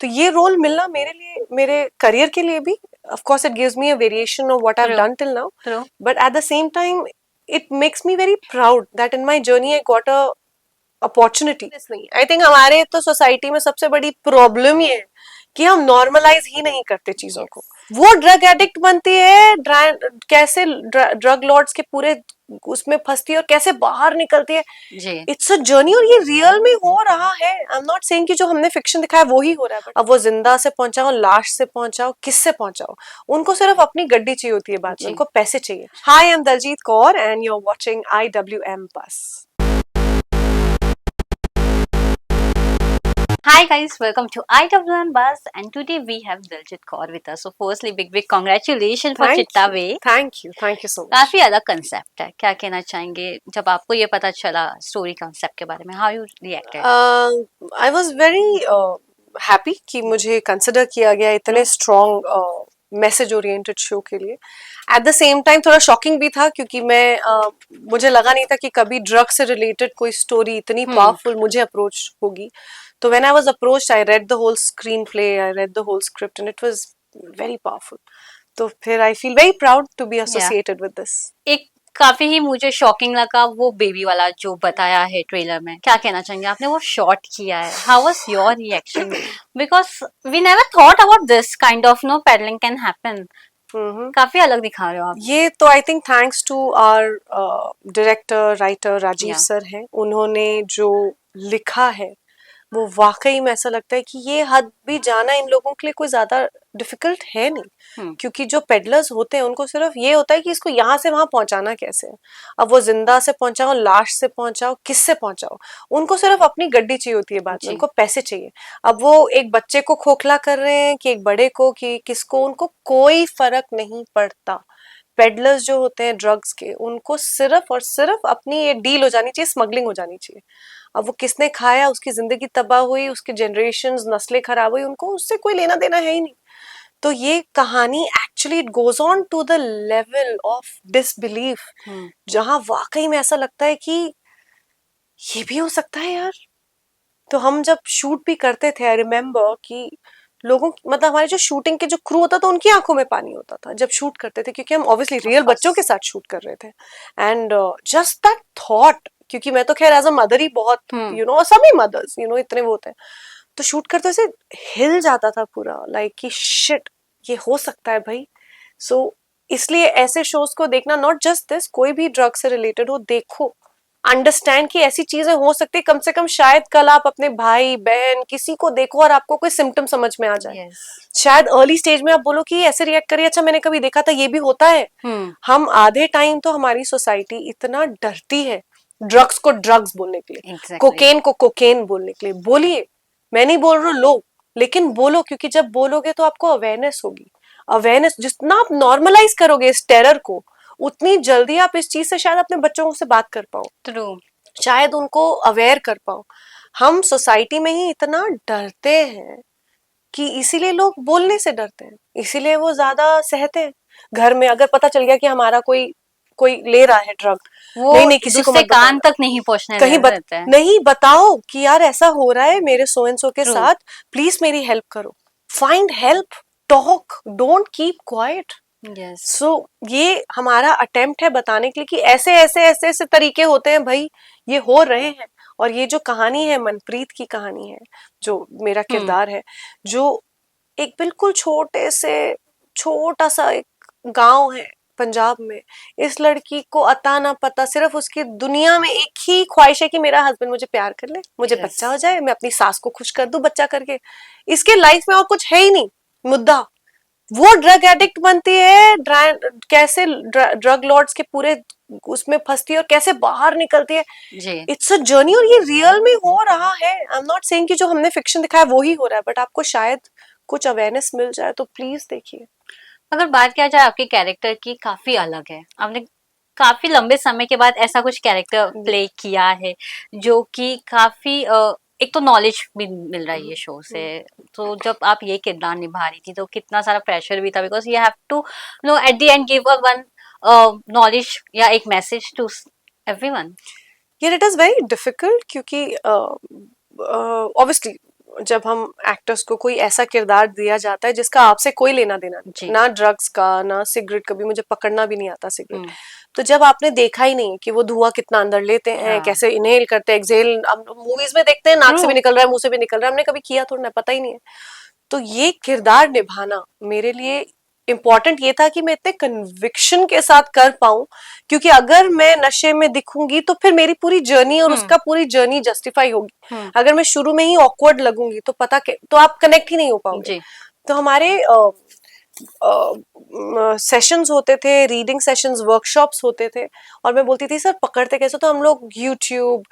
तो ये रोल मिलना मेरे लिए, मेरे करियर के लिए भी, of course it gives me a variation of what I've True. done till now, True. but at the same time it makes me very proud that in my journey I got a opportunity. नहीं, I think हमारे तो society में सबसे बड़ी problem ये है कि हम नॉर्मलाइज ही नहीं करते चीजों को। वो ड्रग एडिक्ट बनती है, कैसे ड्रग लॉर्ड्स के पूरे उसमें फंसती है और कैसे बाहर निकलती है। जी इट्स अ जर्नी और ये रियल में हो रहा है। आई एम नॉट सेइंग कि जो हमने फिक्शन दिखाया वो ही हो रहा है। अब वो जिंदा से पहुंचाओ, लाश से पहुंचाओ, किससे पहुंचाओ, उनको सिर्फ अपनी गड्डी चाहिए होती है बाद में, जी उनको पैसे चाहिए। Hi, I am Daljeet Kaur and you are watching IWM buzz. Hi guys, welcome to IWM Bus and today we have Diljit Kaur with us. So firstly, big congratulations for Chitta Way. Thank you so much. काफी अलग concept है, क्या कहना चाहेंगे जब आपको ये पता चला स्टोरी कंसेप्ट के बारे में? How you reacted? I was very happy कि मुझे कंसिडर किया गया इतने स्ट्रॉन्ग मैसेज ओरिएंटेड शो के लिए। एट द सेम टाइम थोड़ा शॉकिंग भी था क्योंकि मुझे लगा नहीं था कि कभी ड्रग से रिलेटेड कोई स्टोरी इतनी पावरफुल मुझे अप्रोच होगी। तो when I was approached, I read the whole screenplay, I read the whole script and it was very powerful. तो फिर I feel very proud to be associated with this. एक काफी ही मुझे shocking लगा वो baby वाला जो बताया है ट्रेलर में। क्या कहना चाहेंगे, आपने वो शॉट किया है, how was your reaction? Because we never thought about this kind of no peddling can happen. काफी अलग दिखा रहे हो आप। ये तो I think thanks to our director writer Rajiv sir हैं। उन्होंने जो लिखा है वो वाकई में ऐसा लगता है कि ये हद भी जाना इन लोगों के लिए कोई ज्यादा डिफिकल्ट है नहीं। क्योंकि जो पेडलर्स होते हैं उनको सिर्फ ये होता है कि इसको यहाँ से वहां पहुंचाना कैसे है। अब वो जिंदा से पहुंचाओ, लाश से पहुंचाओ, किससे पहुंचाओ, उनको सिर्फ अपनी गड्डी चाहिए होती है बाद में, उनको पैसे चाहिए। अब वो एक बच्चे को खोखला कर रहे हैं कि एक बड़े को कि किसको, उनको कोई फर्क नहीं पड़ता। पेडलर्स जो होते हैं ड्रग्स के, उनको सिर्फ और सिर्फ अपनी ये डील हो जानी चाहिए, स्मगलिंग हो जानी चाहिए। अब वो किसने खाया, उसकी जिंदगी तबाह हुई, उसकी जनरेशंस, नस्लें खराब हुई, उनको उससे कोई लेना देना है ही नहीं। तो ये कहानी actually it goes on to the level of disbelief, जहां वाकई में ऐसा लगता है कि ये भी हो सकता है यार। तो हम जब शूट भी करते थे, आई रिमेम्बर कि लोगों, मतलब हमारे जो शूटिंग के जो क्रू होता था उनकी आंखों में पानी होता था जब शूट करते थे, क्योंकि हम ऑब्वियसली रियल बच्चों के साथ शूट कर रहे थे। एंड जस्ट दैट थॉट, क्योंकि मैं तो खैर एज अ मदर ही बहुत यू नो, सभी मदर्स यू नो इतने वो होते हैं, तो शूट करते से हिल जाता था पूरा, लाइक कि शिट, ये हो सकता है भाई। सो इसलिए ऐसे शोज को देखना, नॉट जस्ट दिस, कोई भी ड्रग से रिलेटेड हो, देखो, अंडरस्टैंड कि ऐसी चीजें हो सकती है। कम से कम शायद कल आप अपने भाई बहन किसी को देखो और आपको कोई सिम्टम समझ में आ जाए। शायद अर्ली स्टेज में आप बोलो कि ऐसे रिएक्ट करिए, अच्छा मैंने कभी देखा था, ये भी होता है। हम आधे टाइम तो हमारी सोसाइटी इतना डरती है ड्रग्स को ड्रग्स बोलने के लिए, कोकेन को कोकेन बोलने के लिए। बोलिए, मैं नहीं बोल रहा लो, लेकिन बोलो, क्योंकि जब बोलोगे तो आपको अवेयरनेस होगी। अवेयरनेस जितना आप नॉर्मलाइज करोगे इस टेरर को, उतनी जल्दी आप इस चीज से शायद अपने बच्चों से बात कर पाओ। ट्रू। शायद उनको अवेयर कर पाओ। हम सोसाइटी में ही इतना डरते हैं कि इसीलिए लोग बोलने से डरते हैं, इसीलिए वो ज्यादा सहते हैं। घर में अगर पता चल गया कि हमारा कोई कोई ले रहा है ड्रग, वो नहीं किसी को कान तक नहीं पहुंचने कहीं नहीं बताओ कि यार ऐसा हो रहा है मेरे सो एंड सो के साथ, प्लीज मेरी हेल्प करो। Find help, talk, don't keep quiet. So ये हमारा अटेम्प्ट है बताने के लिए कि ऐसे ऐसे ऐसे ऐसे तरीके होते हैं भाई, ये हो रहे हैं। और ये जो कहानी है, मनप्रीत की कहानी है, जो मेरा किरदार है, जो एक बिल्कुल छोटा सा एक गांव है पंजाब में, इस लड़की को अता ना पता, सिर्फ उसकी दुनिया में एक ही ख्वाहिश है कि मेरा हस्बैंड मुझे प्यार कर ले, मुझे बच्चा हो जाए, मैं अपनी सास को खुश कर दूं बच्चा करके। इसके लाइफ में और कुछ है ही नहीं मुद्दा। वो ड्रग एडिक्ट बनती है, कैसे ड्रग लॉर्ड्स के पूरे उसमें फंसती है और कैसे बाहर निकलती है। इट्स अ जर्नी और ये रियल में हो रहा है। आई एम नॉट सेइंग कि जो हमने फिक्शन दिखाया वो ही हो रहा है, बट आपको शायद कुछ अवेयरनेस मिल जाए तो प्लीज देखिए। अगर बात किया जाए आपके कैरेक्टर की, काफी अलग है। आपने काफी लंबे समय के बाद ऐसा कुछ कैरेक्टर प्ले किया है जो कि काफी एक तो नॉलेज भी मिल रहा है ये शो से। तो जब आप ये किरदार निभा रही थी तो कितना सारा प्रेशर भी था, because you have to know at the end give a one knowledge या एक मैसेज टू एवरीवन। यार इट इज वेरी डिफिकल्ट, क्योंकि ऑब्वियसली जब हम एक्टर्स को कोई ऐसा किरदार दिया जाता है जिसका आपसे कोई लेना देना जी। नहीं, ना ड्रग्स का ना सिगरेट का भी, मुझे पकड़ना भी नहीं आता सिगरेट। हम्म, तो जब आपने देखा ही नहीं कि वो धुआं कितना अंदर लेते हैं, हाँ। कैसे इनहेल करते हैं, एक्सहेल, हम मूवीज में देखते हैं नाक से भी ट्रू। निकल रहा है, मुंह से भी निकल रहा है, हमने कभी किया थोड़ा ना, पता ही नहीं है। तो ये किरदार निभाना मेरे लिए इम्पोर्टेंट ये था कि मैं इतने कन्विक्शन के साथ कर पाऊं, क्योंकि अगर मैं नशे में दिखूंगी तो फिर मेरी पूरी जर्नी और उसका पूरी जर्नी जस्टिफाई होगी। अगर मैं शुरू में ही ऑकवर्ड लगूंगी तो तो आप कनेक्ट ही नहीं हो पाओगे। जी। तो हमारे सेशंस होते थे, रीडिंग सेशंस, वर्कशॉप्स होते थे, और मैं बोलती थी सर पकड़ते कैसे? तो हम लोग यूट्यूब,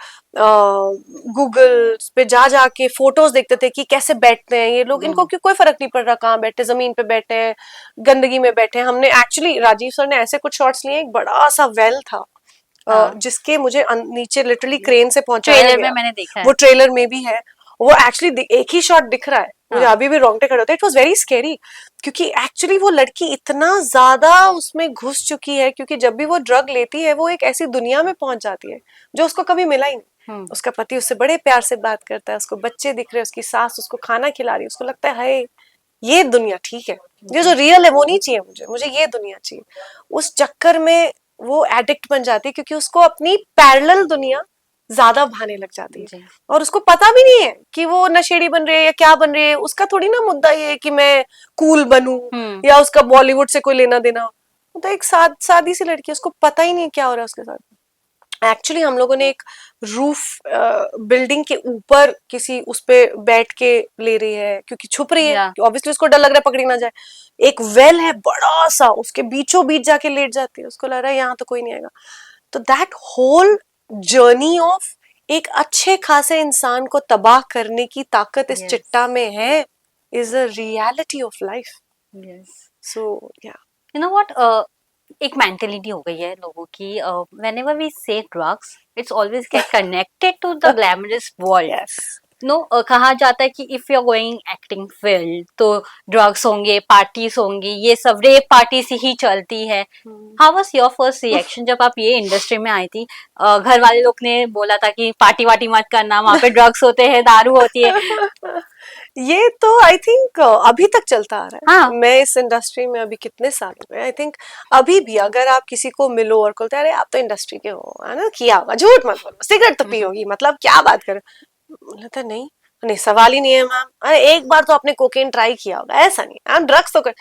गूगल पे जा जाके फोटोज देखते थे कि कैसे बैठते हैं ये लोग, इनको क्यों कोई फर्क नहीं पड़ रहा कहाँ बैठे, जमीन पे बैठे हैं, गंदगी में बैठे हैं। हमने एक्चुअली, राजीव सर ने ऐसे कुछ शॉट्स लिए, एक बड़ा सा वेल था, हाँ। जिसके मुझे नीचे लिटरली क्रेन से पहुंचाया ट्रेलर में गया, मैंने देखा वो है। ट्रेलर में भी है। वो एक्चुअली एक ही शॉट दिख रहा है, मुझे हाँ। अभी भी रोंगटे खड़े होते हैं। इट वाज वेरी स्कैरी, क्योंकि एक्चुअली वो लड़की इतना ज्यादा उसमें घुस चुकी है, क्योंकि जब भी वो ड्रग लेती है वो एक ऐसी दुनिया में पहुंच जाती है जो उसको कभी मिला ही नहीं। उसका पति उससे बड़े प्यार से बात करता है, उसको बच्चे दिख रहे हैं, उसकी सास उसको खाना खिला रही है, उसको लगता है हाय ये दुनिया ठीक है, ये जो रियल है वो नहीं चाहिए मुझे, मुझे ये दुनिया चाहिए। उस चक्कर में वो एडिक्ट बन जाती है, क्योंकि उसको अपनी पैरेलल दुनिया ज्यादा भाने लग जाती है, जी। और उसको पता भी नहीं है कि वो नशेड़ी बन रही है या क्या बन रही है। उसका थोड़ी ना मुद्दा ये है कि मैं कूल बनूं, या उसका बॉलीवुड से कोई लेना देना हो। वो तो एक सादी सी लड़की है, उसको पता ही नहीं क्या हो रहा है उसके साथ। एक्चुअली हम लोगों ने एक रूफ, बिल्डिंग के ऊपर किसी उस पे बैठ के ले रही है, क्योंकि छुप रही है, या ऑब्वियसली उसको डर लग रहा है पकड़ी ना जाए। एक वेल है बड़ा सा, उसके बीचों बीच जाके लेट जाती है, उसको लग रहा है यहाँ तो कोई नहीं आएगा। तो दैट होल जर्नी ऑफ एक अच्छे खासे इंसान को तबाह करने की ताकत इस यस चिट्टा में है, is a reality of life. Yes. So या यू नो व्हाट, एक मेंटेलिटी हो गई है लोगों की, whenever we say drugs it's always get connected to the glamorous world. Yes, no कहा जाता है कि if you are going acting field तो ड्रग्स होंगे, पार्टीज होंगी, ये सब रेप पार्टी से ही चलती है। How was your first reaction जब आप ये इंडस्ट्री में आई थी? घर वाले लोग ने बोला था कि पार्टी वार्टी मत करना, वहां पे ड्रग्स होते हैं, दारू होती है। ये तो आई थिंक अभी तक चलता आ रहा है। हाँ। मैं इस इंडस्ट्री में अभी कितने साल हो गए, आई थिंक अभी भी अगर आप किसी को मिलो और बोलते अरे आप तो इंडस्ट्री के हो, है ना, किया होगा, झूठ मत बोलो, सिगरेट तो पी होगी, मतलब क्या बात कर, बोलता नहीं नहीं सवाल ही नहीं है मैम, अरे एक बार तो आपने कोकेन ट्राई किया होगा, ऐसा नहीं मैम ड्रग्स तो कर।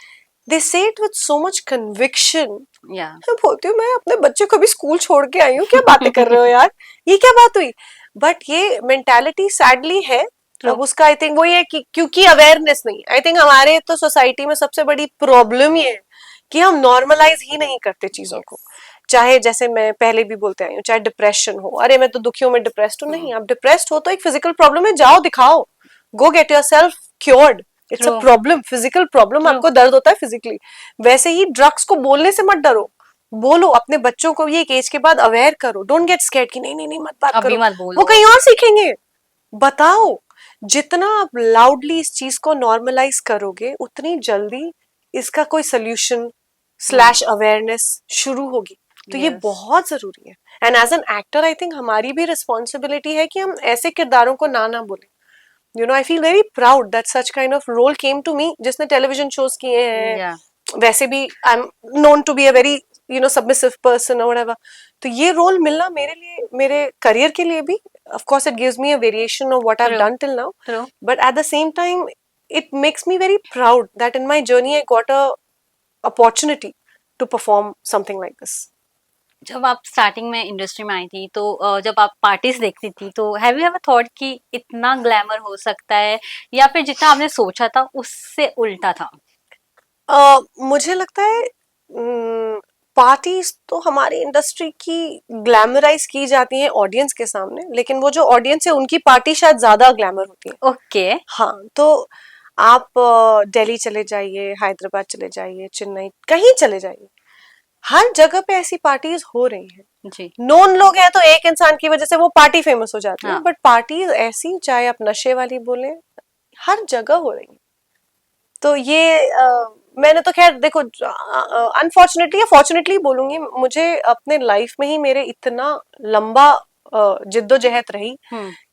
दे से it with so much conviction. या मैं बोलती हूँ मैं अपने बच्चे को भी स्कूल छोड़ के आई हूँ, क्या बातें कर रहे हो यार, ये क्या बात हुई। बट ये मेंटालिटी सैडली है। अब उसका आई थिंक वो ये कि क्योंकि अवेयरनेस नहीं, आई थिंक हमारे तो सोसाइटी में सबसे बड़ी प्रॉब्लम ये है कि हम नॉर्मलाइज ही नहीं करते चीजों को। चाहे जैसे मैं पहले भी बोलते आई हूँ, चाहे डिप्रेशन हो, अरे मैं तो दुखी हूँ, मैं डिप्रेस्ड हूँ, नहीं, आप डिप्रेस्ड हो तो एक फिजिकल प्रॉब्लम है, जाओ दिखाओ, गो get your self cured. It's a true problem, physical problem, true. आपको दर्द होता है फिजिकली। वैसे ही ड्रग्स को बोलने से मत डरो, बोलो अपने बच्चों को भी एक एज के बाद अवेयर करो, डोंट गेट स्कैर्ड कि नहीं नहीं नहीं मत बात अभी करो, मत वो बोलो। कहीं और सीखेंगे। बताओ, जितना आप लाउडली इस चीज को नॉर्मलाइज करोगे उतनी जल्दी इसका कोई सोल्यूशन स्लैश अवेयरनेस शुरू होगी। तो ये यस बहुत जरूरी है। And as an actor I think हमारी भी रिस्पॉन्सिबिलिटी है कि हम ऐसे किरदारों को ना बोले। You know I feel very proud that such kind of role came to me, जिसने टेलीविजन शोज किए हैं, या वैसे भी I am known to be a very submissive person और व्हाटएवर। तो ये रोल मिलना मेरे लिए, मेरे करियर के लिए भी, of course it gives me a variation of what I've true done till now, true. but at the same time it makes me very proud that in my journey I got a opportunity to perform something like this. जब आप starting में industry में आई थी तो जब आप parties देखती थी तो हैव यू एवर थॉट कि इतना ग्लैमर हो सकता है, या फिर जितना आपने सोचा था उससे उल्टा था? मुझे लगता है पार्टीज तो हमारी इंडस्ट्री की ग्लैमराइज की जाती हैं ऑडियंस के सामने, लेकिन वो जो ऑडियंस है उनकी पार्टी शायद ज्यादा ग्लैमर होती है। ओके। हाँ, तो आप दिल्ली चले जाइए, हैदराबाद चले जाइए, चेन्नई, कहीं चले जाइए, हर जगह पे ऐसी पार्टीज हो रही हैं। जी। नोन लोग हैं तो एक इंसान की वजह से वो पार्टी फेमस हो जाती है, हाँ। बट पार्टीज ऐसी, चाहे आप नशे वाली बोले, हर जगह हो रही है। तो ये मैंने तो खैर देखो, अनफॉर्चुनेटली या फॉर्चुनेटली बोलूंगी, मुझे अपने लाइफ में ही मेरे इतना लंबा जिद्दोजहद रही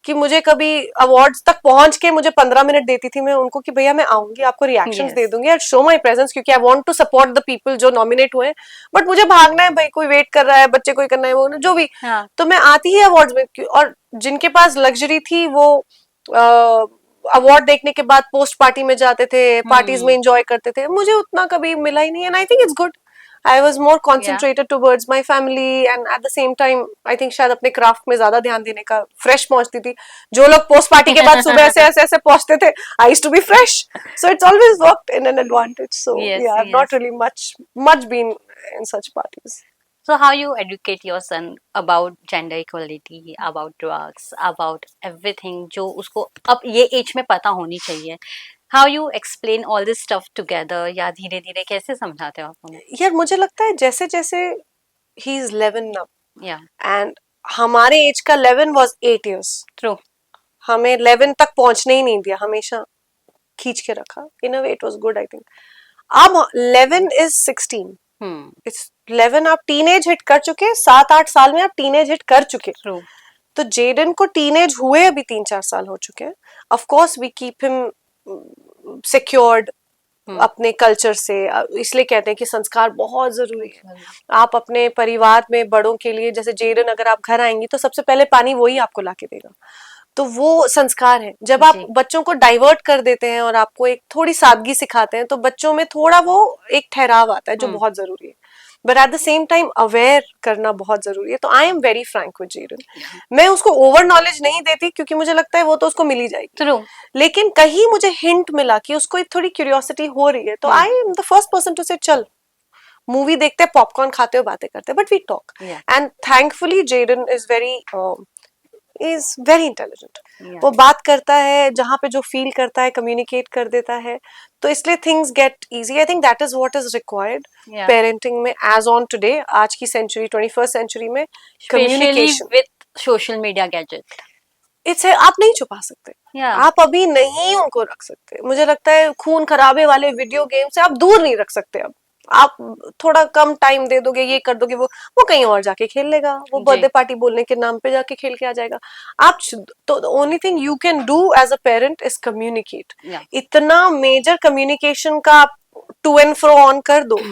कि मुझे कभी अवार्ड्स तक पहुंच के मुझे 15 मिनट देती थी मैं उनको कि भैया मैं आऊंगी, आपको रिएक्शंस Yes. दे दूंगी, आई शो माई प्रेजेंस, क्योंकि I want to support the people जो नॉमिनेट हुए, बट मुझे भागना है भाई, कोई वेट कर रहा है, बच्चे कोई करना है, वो जो भी। हाँ. तो मैं आती ही अवार्ड्स में, और जिनके पास लग्जरी थी वो अवार्ड देखने के बाद पोस्ट पार्टी में जाते थे, पार्टीज में एंजॉय करते थे, मुझे उतना कभी मिला ही नहीं, and I think it's good. I was more Yeah. concentrated towards my family and at the same time I think शायद अपने क्राफ्ट में ज्यादा ध्यान देने का, फ्रेश पहुंचती थी। जो लोग पोस्ट पार्टी के बाद सुबह से ऐसे ऐसे पहुंचते थे, I used to be fresh, so it's always worked in an advantage. So Yes, yeah, I've yes. not really much been in such parties. So how you educate your son about gender equality, about drugs, about everything जो उसको अब ये as में पता होनी चाहिए? How you explain all this stuff together, या धीरे धीरे कैसे समझाते हो आप उन्हें? यार मुझे लगता है जैसे जैसे he is 11 now Yeah, and हमारे एज का 11 was 8 years. true. हमें 11 तक पहुंचने ही नहीं दिया, हमेशा खींच के रखा. In a way it was good I think. अब 11 is 16. इट्स 11, आप टीनेज हिट कर चुके, 7-8 साल में आप टीनेज हिट कर चुके. True. तो जेडन को टीनेज हुए अभी 3-4 साल हो चुके हैं. Of course we keep him secured अपने कल्चर से, इसलिए कहते हैं कि संस्कार बहुत जरूरी है. आप अपने परिवार में बड़ों के लिए, जैसे जेडन अगर आप घर आएंगी तो सबसे पहले पानी वही आपको लाके देगा, तो वो संस्कार है. जब आप बच्चों को डाइवर्ट कर देते हैं और आपको एक थोड़ी सादगी सिखाते हैं तो बच्चों में थोड़ा वो एक ठहराव आता है जो बहुत जरूरी है. But at the same time aware करना बहुत जरूरी है. तो I am very frank with Jaden. मैं उसको ओवर नॉलेज नहीं देती क्योंकि मुझे लगता है वो तो उसको मिल ही जाएगी. True. लेकिन कहीं मुझे हिंट मिला कि उसको एक थोड़ी क्यूरियोसिटी हो रही है, तो I am the first person to say चल मूवी देखते हैं, पॉपकॉर्न खाते हुए बातें करते हैं, but we talk. And thankfully Jaden is very intelligent. वो बात करता है, जहाँ पे जो फील करता है कम्युनिकेट कर देता है, तो इसलिए things get easy. I think that is what is required parenting में एज ऑन टुडे, आज की सेंचुरी, 21st सेंचुरी में. Communication with social media gadget, it's आप नहीं छुपा सकते. आप अभी नहीं उनको रख सकते. मुझे लगता है खून खराबे वाले वीडियो गेम से आप दूर नहीं रख सकते. अब आप थोड़ा कम टाइम दे दोगे, ये कर दोगे, वो कहीं और जाके खेल लेगा, वो बर्थडे पार्टी बोलने के नाम पे जाके खेल के आ जाएगा. आप तो only thing you can do as a parent is communicate. इतना मेजर कम्युनिकेशन का आप टू एंड फ्रो ऑन कर दो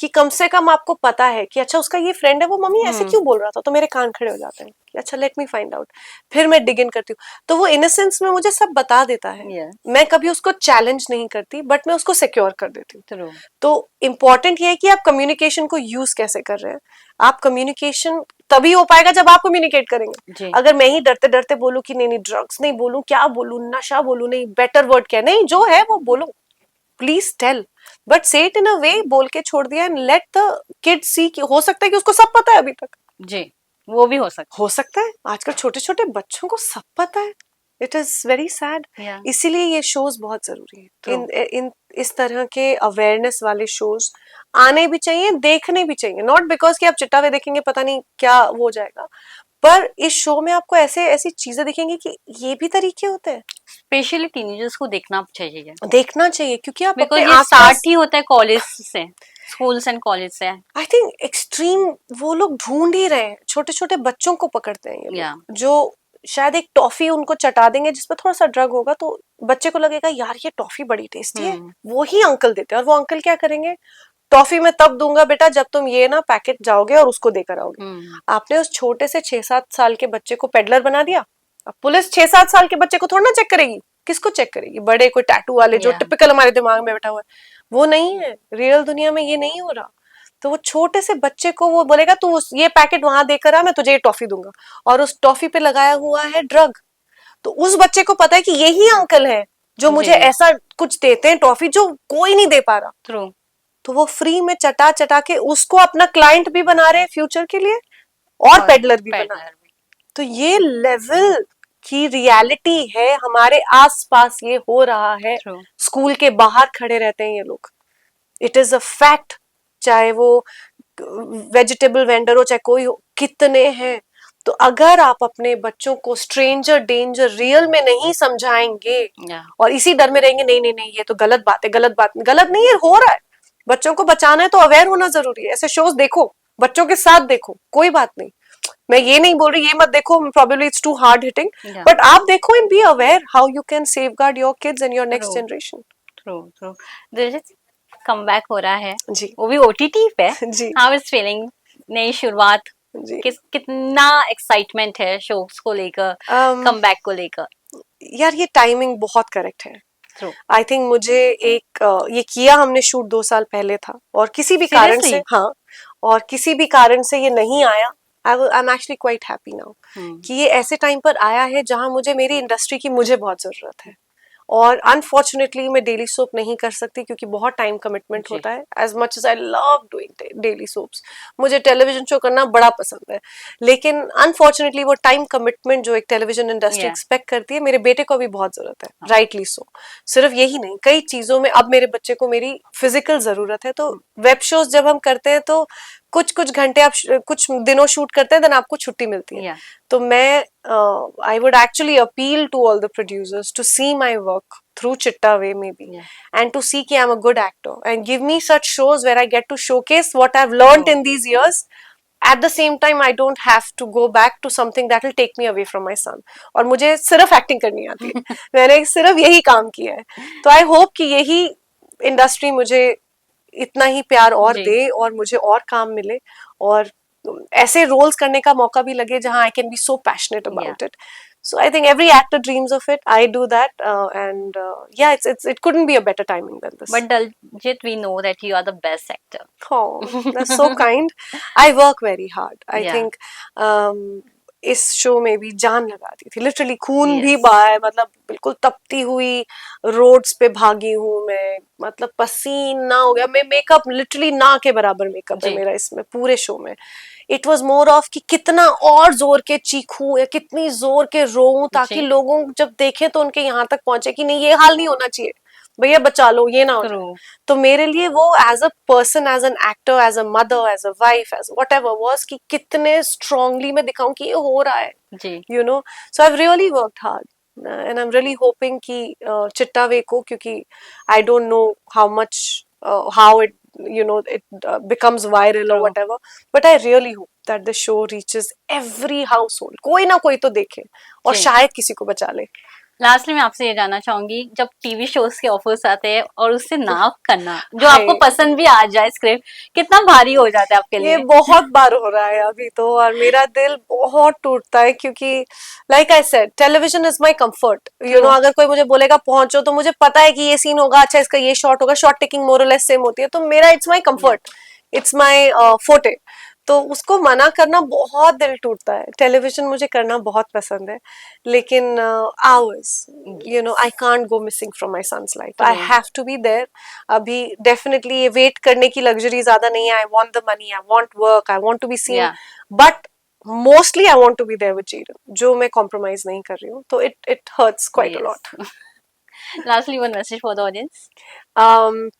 कि कम से कम आपको पता है कि अच्छा उसका ये फ्रेंड है, वो मम्मी ऐसे क्यों बोल रहा था, तो मेरे कान खड़े हो जाते हैं कि अच्छा लेट मी फाइंड आउट. फिर मैं डिग इन करती हूँ, तो वो इनोसेंस में मुझे सब बता देता है. मैं कभी उसको चैलेंज नहीं करती, बट मैं उसको सिक्योर कर देती हूँ. तो इम्पोर्टेंट ये है कि आप कम्युनिकेशन को यूज कैसे कर रहे हैं. आप कम्युनिकेशन तभी हो पाएगा जब आप कम्युनिकेट करेंगे. अगर मैं ही डरते डरते बोलूँ कि नहीं ड्रग्स नहीं बोलूँ, क्या बोलूँ, नशा बोलूँ, नहीं बेटर वर्ड क्या, नहीं जो है वो बोलो, प्लीज टेल, बट से इट इन अ वे, बोल के छोड़ दिया एंड लेट द किड सी. हो सकता है कि उसको सब पता है अभी तक जी, वो भी हो सकता है. आजकल छोटे छोटे बच्चों को सब पता है. It is very sad. इसीलिए ये शोज बहुत जरूरी है. इन इस तरह के अवेयरनेस वाले शोज आने भी चाहिए, देखने भी चाहिए. नॉट बिकॉज कि आप चिट्टावे देखेंगे पता नहीं क्या हो जाएगा, पर इस शो में आपको ऐसे ऐसी चीजें दिखेंगी कि ये भी तरीके होते हैं. स्पेशली टीनेजर्स को देखना चाहिए क्योंकि आप अपने आसपास स्टार्ट ही होता है कॉलेज से, स्कूल्स एंड कॉलेज से. आई थिंक एक्सट्रीम वो लोग ढूंढ ही रहे हैं. छोटे छोटे बच्चों को पकड़ते हैं ये लोग, जो शायद एक टॉफी उनको चटा देंगे जिसपे थोड़ा सा ड्रग होगा, तो बच्चे को लगेगा यार ये टॉफी बड़ी टेस्टी है. वो ही अंकल देते हैं, और वो अंकल क्या करेंगे, टॉफी मैं तब दूंगा बेटा जब तुम ये ना पैकेट जाओगे और उसको देकर आओगे. आपने उस छोटे से 6-7 साल के बच्चे को पेडलर बना दिया. अब पुलिस 6-7 साल के बच्चे को थोड़ा ना चेक करेगी, किसको चेक करेगी, बड़े कोई टैटू वाले जो टिपिकल हमारे दिमाग में बैठा हुआ है. वो नहीं है, रियल दुनिया में ये नहीं हो रहा. तो वो छोटे से बच्चे को वो बोलेगा तू ये पैकेट वहां देकर आ, मैं तुझे ये टॉफी दूंगा, और उस टॉफी पे लगाया हुआ है ड्रग. तो उस बच्चे को पता है कि यही अंकल है जो मुझे ऐसा कुछ देते हैं टॉफी जो कोई नहीं दे पा रहा. तो वो फ्री में चटा चटा के उसको अपना क्लाइंट भी बना रहे हैं फ्यूचर के लिए, और पेडलर भी बना रहे हैं. तो ये लेवल की रियलिटी है, हमारे आसपास ये हो रहा है. स्कूल के बाहर खड़े रहते हैं ये लोग. It is a fact. चाहे वो वेजिटेबल वेंडर हो, चाहे कोई हो, कितने हैं. तो अगर आप अपने बच्चों को स्ट्रेंजर डेंजर रियल में नहीं समझाएंगे और इसी डर में रहेंगे नहीं नहीं नहीं ये तो गलत बात है, गलत नहीं है, हो रहा है, बच्चों को बचाना है तो अवेयर होना जरूरी है. ऐसे शोज देखो, बच्चों के साथ देखो, कोई बात नहीं, मैं ये नहीं बोल रही ये मत देखो, probably it's too hard hitting, Yeah. but आप देखो and be aware how you can safeguard your kids and your next True. generation. True Diljit come back हो रहा है, जी वो भी ओटीटी पे. जी हाउ इज फीलिंग, नई शुरुआत, जी. कितना एक्साइटमेंट है शोज को लेकर, कम बैक को लेकर. यार ये टाइमिंग बहुत करेक्ट है. ट्रू. आई थिंक मुझे एक ये किया हमने शूट 2 साल पहले था और किसी भी कारण से, सीरियसली. हाँ, और किसी भी कारण से ये नहीं आया. I am actually quite happy now कि ये ऐसे टाइम पर आया है जहां मुझे मेरी इंडस्ट्री की मुझे बहुत जरूरत है. और अनफॉर्चुनेटली मैं डेली सोप नहीं कर सकती क्योंकि बहुत टाइम कमिटमेंट जी. होता है. As much as I love doing daily soaps, मुझे टेलीविजन शो करना बड़ा पसंद है, लेकिन अनफॉर्चुनेटली वो टाइम कमिटमेंट जो एक टेलीविजन इंडस्ट्री Yeah. एक्सपेक्ट करती है, मेरे बेटे को भी बहुत जरूरत है. हाँ. Rightly so. सिर्फ यही नहीं, कई चीजों में अब मेरे बच्चे को मेरी फिजिकल जरूरत है. तो वेब शोज जब हम करते हैं तो कुछ कुछ घंटे आप कुछ दिनों शूट करते हैं, देन आपको छुट्टी मिलती है. Yeah. तो मैं I would actually appeal to all the producers to see my work through Chitta Way maybe, Yeah. and to see कि I'm a good actor and give me such shows where I get to showcase what I've learned Oh. in these years. At the same time I don't have to go back to something that will take me away from my son. और मुझे सिर्फ acting करनी आती है. मैंने सिर्फ यही काम किया है. तो आई होप कि यही इंडस्ट्री मुझे इतना ही प्यार और जी. दे और मुझे और काम मिले और ऐसे रोल्स करने का मौका भी लगे जहां I can be so passionate about it. So I think every actor dreams of it. I do that, and yeah, it couldn't be a better timing than this. But Daljit, we know that you are the best actor. Oh, that's so kind. I work very hard. I Yeah. think इस show में भी जान लगा दी थी, literally खून Yes. भी बहा है, मतलब बिल्कुल तपती हुई रोड्स पे भागी हूँ मैं, मतलब पसीना हो गया. मैं मेकअप लिटरली ना के बराबर मेकअप है जी. मेरा इसमें पूरे शो में. इट वॉज मोर ऑफ कि कितना और जोर के चीखूं या कितनी जोर के रोऊं ताकि जी. लोगों जब देखें तो उनके यहाँ तक पहुंचे कि नहीं ये हाल नहीं होना चाहिए, भैया बचा लो, ये ना हो जाए. True. तो मेरे लिए वो as a person, as an actor, as a mother, as a wife, as whatever was कि कितने स्ट्रांगली मैं दिखाऊं कि ये हो रहा है, जी. You know. So I have really worked hard and I am really hoping कि चिट्टा वे को, क्योंकि I don't know how much how it it becomes viral or True. whatever, but I really hope that the show reaches every household. कोई ना कोई तो देखे और जी. शायद किसी को बचा ले. लास्टली मैं आपसे ये जानना चाहूंगी, जब टीवी शोज के ऑफर्स आते हैं और उससे ना करना, जो हाय. आपको पसंद भी आ जाए स्क्रिप्ट, कितना भारी हो जाता है आपके ये लिए? बहुत बार हो रहा है अभी तो, और मेरा दिल बहुत टूटता है क्योंकि like I said television is my comfort. अगर कोई मुझे बोलेगा पहुंचो तो मुझे पता है कि ये सीन होगा, अच्छा इसका ये शॉट होगा, शॉट टेकिंग मोर और लेस सेम होती है, तो मेरा it's my comfort, it's my फोटे. तो उसको मना करना बहुत दिल टूटता है. टेलीविजन मुझे करना बहुत पसंद है, लेकिन hours I can't go missing from my son's life. I have to be there. अभी डेफिनेटली ये वेट करने की लग्जरी ज्यादा नहीं है. I want the money, I want work, I want to be seen, Yeah. But mostly I want to be there with जीरन, जो मैं कॉम्प्रोमाइज नहीं कर रही हूँ. तो it hurts quite a lot. Lastly, one message for the audience.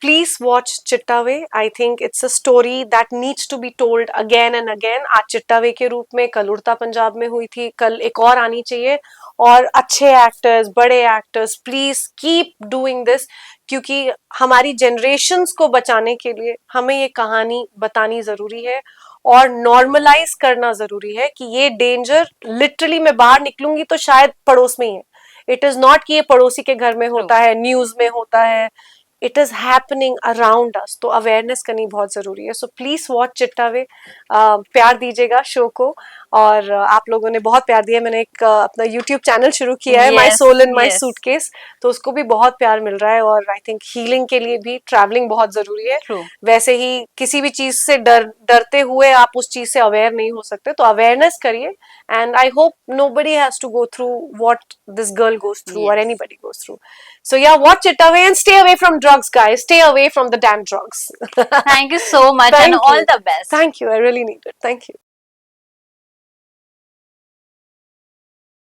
Please watch Chitta Way. I think it's a story that needs to be told again and again. आज चिट्टा वे के रूप में, कल उड़ता पंजाब में हुई थी, कल एक और आनी चाहिए. और अच्छे एक्टर्स, बड़े actors, please keep doing this, क्योंकि हमारी जनरेशन्स को बचाने के लिए हमें ये कहानी बतानी जरूरी है और नॉर्मलाइज करना जरूरी है कि ये डेंजर लिटरली मैं बाहर निकलूंगी तो शायद पड़ोस में ही है. इट इज नॉट कि ये पड़ोसी के घर में होता है, न्यूज में होता है. It is happening around us. तो अवेयरनेस करनी बहुत जरूरी है. सो प्लीज वॉच चिट्टा वे. प्यार दीजिएगा शो को. और आप लोगों ने बहुत प्यार दिया. मैंने एक अपना यूट्यूब चैनल शुरू किया है, my soul in my suitcase, तो उसको भी बहुत प्यार मिल रहा है. और आई थिंक हीलिंग के लिए भी ट्रैवलिंग बहुत जरूरी है. True. वैसे ही किसी भी चीज से डरते हुए आप उस चीज से अवेयर नहीं हो सकते. तो अवेयरनेस करिए. And I hope nobody has to go through what this girl goes through or Yes. anybody goes through. So yeah, watch it away and stay away from drugs, guys. Stay away from the damn drugs. Thank you so much and Thank all you. the best. Thank you. I really need it. Thank you.